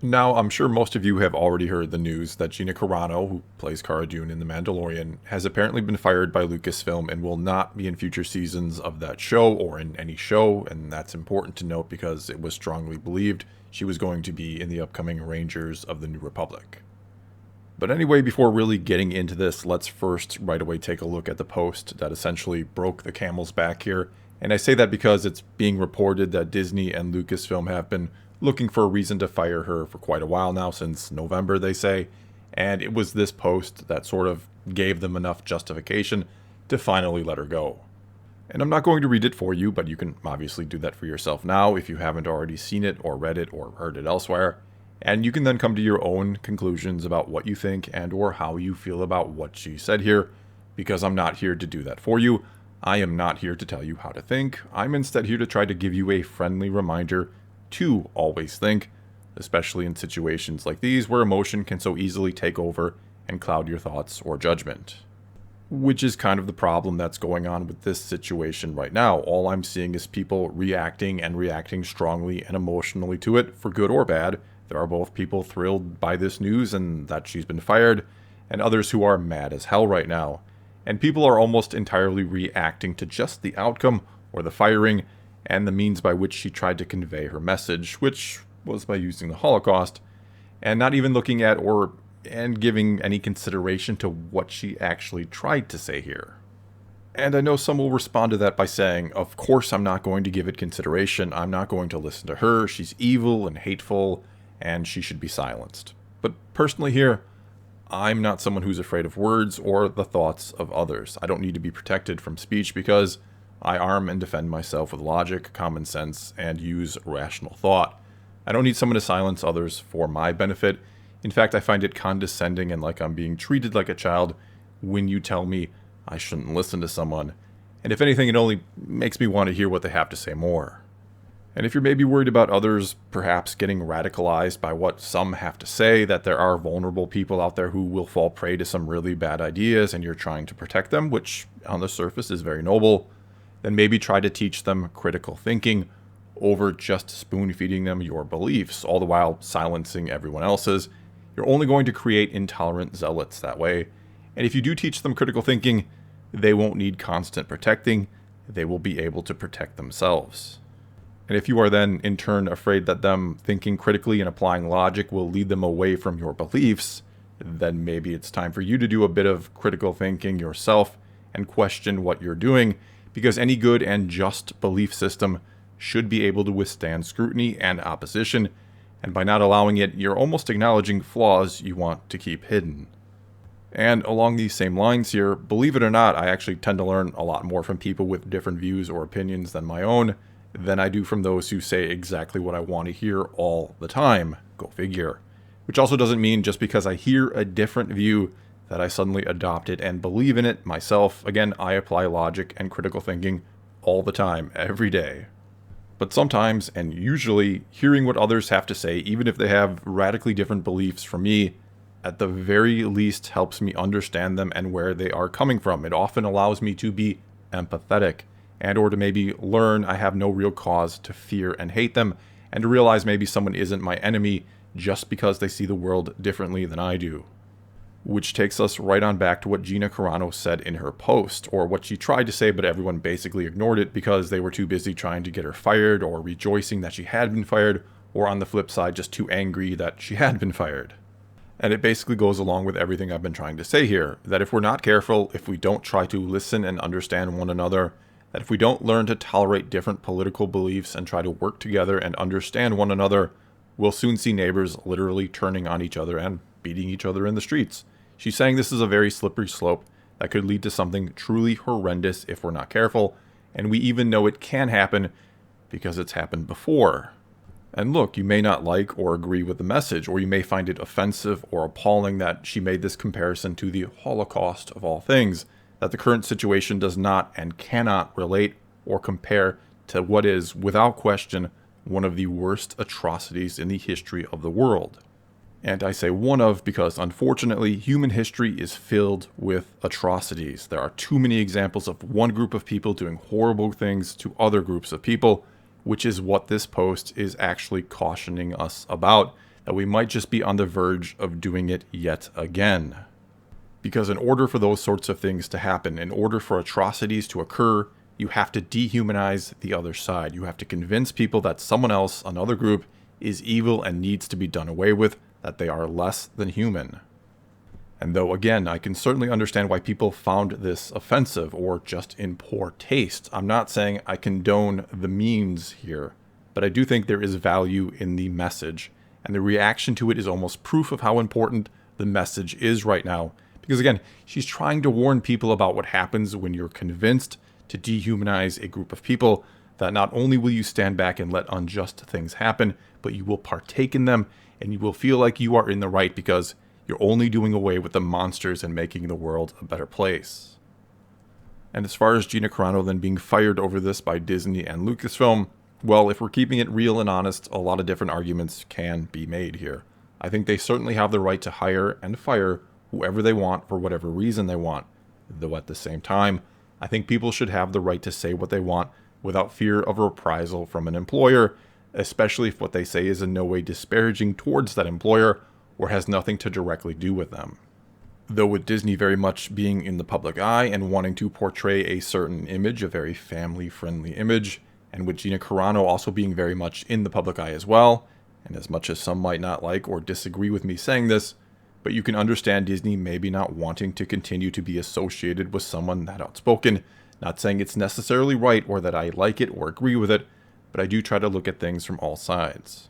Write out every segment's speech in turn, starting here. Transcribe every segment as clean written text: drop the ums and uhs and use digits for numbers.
Now, I'm sure most of you have already heard the news that Gina Carano, who plays Cara Dune in The Mandalorian, has apparently been fired by Lucasfilm and will not be in future seasons of that show or in any show, and that's important to note because it was strongly believed she was going to be in the upcoming Rangers of the New Republic. But anyway, before really getting into this, let's first right away take a look at the post that essentially broke the camel's back here. And I say that because it's being reported that Disney and Lucasfilm have been looking for a reason to fire her for quite a while now, since November, they say. And it was this post that sort of gave them enough justification to finally let her go. And I'm not going to read it for you, but you can obviously do that for yourself now if you haven't already seen it or read it or heard it elsewhere. And you can then come to your own conclusions about what you think and or how you feel about what she said here, because I'm not here to do that for you. I am not here to tell you how to think. I'm instead here to try to give you a friendly reminder to always think, especially in situations like these where emotion can so easily take over and cloud your thoughts or judgment. Which is kind of the problem that's going on with this situation right now. All I'm seeing is people reacting and reacting strongly and emotionally to it, for good or bad. There are both people thrilled by this news and that she's been fired, and others who are mad as hell right now. And people are almost entirely reacting to just the outcome or the firing and the means by which she tried to convey her message, which was by using the Holocaust, and not even looking at and giving any consideration to what she actually tried to say here. And I know some will respond to that by saying, of course I'm not going to give it consideration, I'm not going to listen to her, she's evil and hateful, and she should be silenced. But personally here, I'm not someone who's afraid of words or the thoughts of others. I don't need to be protected from speech because I arm and defend myself with logic, common sense, and use rational thought. I don't need someone to silence others for my benefit. In fact, I find it condescending and like I'm being treated like a child when you tell me I shouldn't listen to someone. And if anything, it only makes me want to hear what they have to say more. And if you're maybe worried about others perhaps getting radicalized by what some have to say, that there are vulnerable people out there who will fall prey to some really bad ideas and you're trying to protect them, which on the surface is very noble, then maybe try to teach them critical thinking over just spoon-feeding them your beliefs, all the while silencing everyone else's. You're only going to create intolerant zealots that way. And if you do teach them critical thinking, they won't need constant protecting. They will be able to protect themselves. And if you are then, in turn, afraid that them thinking critically and applying logic will lead them away from your beliefs, then maybe it's time for you to do a bit of critical thinking yourself and question what you're doing, because any good and just belief system should be able to withstand scrutiny and opposition, and by not allowing it, you're almost acknowledging flaws you want to keep hidden. And along these same lines here, believe it or not, I actually tend to learn a lot more from people with different views or opinions than my own than I do from those who say exactly what I want to hear all the time. Go figure. Which also doesn't mean just because I hear a different view that I suddenly adopt it and believe in it myself. Again, I apply logic and critical thinking all the time, every day. But sometimes, and usually, hearing what others have to say, even if they have radically different beliefs from me, at the very least helps me understand them and where they are coming from. It often allows me to be empathetic and or to maybe learn I have no real cause to fear and hate them, and to realize maybe someone isn't my enemy just because they see the world differently than I do. Which takes us right on back to what Gina Carano said in her post, or what she tried to say but everyone basically ignored it because they were too busy trying to get her fired, or rejoicing that she had been fired, or on the flip side just too angry that she had been fired. And it basically goes along with everything I've been trying to say here, that if we're not careful, if we don't try to listen and understand one another, that if we don't learn to tolerate different political beliefs and try to work together and understand one another, we'll soon see neighbors literally turning on each other and beating each other in the streets. She's saying this is a very slippery slope that could lead to something truly horrendous if we're not careful, and we even know it can happen because it's happened before. And look, you may not like or agree with the message, or you may find it offensive or appalling that she made this comparison to the Holocaust of all things, that the current situation does not and cannot relate or compare to what is, without question, one of the worst atrocities in the history of the world. And I say one of because, unfortunately, human history is filled with atrocities. There are too many examples of one group of people doing horrible things to other groups of people, which is what this post is actually cautioning us about. that we might just be on the verge of doing it yet again. Because in order for those sorts of things to happen, in order for atrocities to occur, you have to dehumanize the other side. You have to convince people that someone else, another group, is evil and needs to be done away with, that they are less than human. And though, again, I can certainly understand why people found this offensive or just in poor taste, I'm not saying I condone the means here, but I do think there is value in the message, and the reaction to it is almost proof of how important the message is right now. Because again, she's trying to warn people about what happens when you're convinced to dehumanize a group of people, that not only will you stand back and let unjust things happen, but you will partake in them, and you will feel like you are in the right because you're only doing away with the monsters and making the world a better place. And as far as Gina Carano then being fired over this by Disney and Lucasfilm, well, if we're keeping it real and honest, a lot of different arguments can be made here. I think they certainly have the right to hire and fire whoever they want for whatever reason they want. Though at the same time, I think people should have the right to say what they want without fear of reprisal from an employer, especially if what they say is in no way disparaging towards that employer or has nothing to directly do with them. Though with Disney very much being in the public eye and wanting to portray a certain image, a very family-friendly image, and with Gina Carano also being very much in the public eye as well, and as much as some might not like or disagree with me saying this, but you can understand Disney maybe not wanting to continue to be associated with someone that outspoken. Not saying it's necessarily right or that I like it or agree with it, but I do try to look at things from all sides.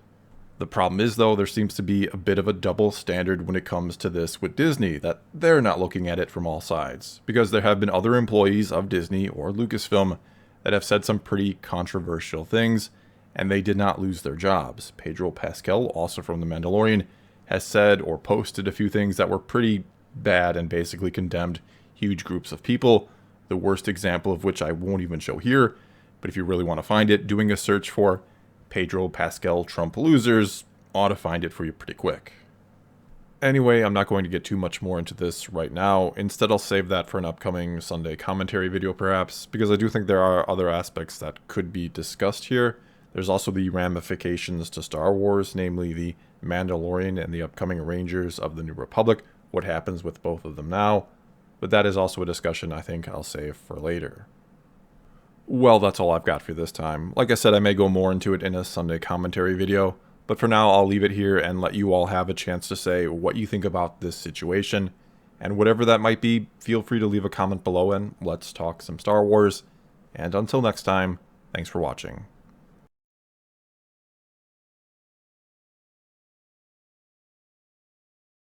The problem is, though, there seems to be a bit of a double standard when it comes to this with Disney, that they're not looking at it from all sides, because there have been other employees of Disney or Lucasfilm that have said some pretty controversial things, and they did not lose their jobs. Pedro Pascal, also from The Mandalorian, has said or posted a few things that were pretty bad and basically condemned huge groups of people, the worst example of which I won't even show here, but if you really want to find it, doing a search for Pedro Pascal Trump losers ought to find it for you pretty quick. Anyway, I'm not going to get too much more into this right now. Instead, I'll save that for an upcoming Sunday commentary video perhaps, because I do think there are other aspects that could be discussed here. There's also the ramifications to Star Wars, namely the Mandalorian and the upcoming Rangers of the New Republic, what happens with both of them now, but that is also a discussion I think I'll save for later. Well, that's all I've got for this time. Like I said, I may go more into it in a Sunday commentary video, but for now I'll leave it here and let you all have a chance to say what you think about this situation, and whatever that might be, feel free to leave a comment below and let's talk some Star Wars, and until next time, thanks for watching.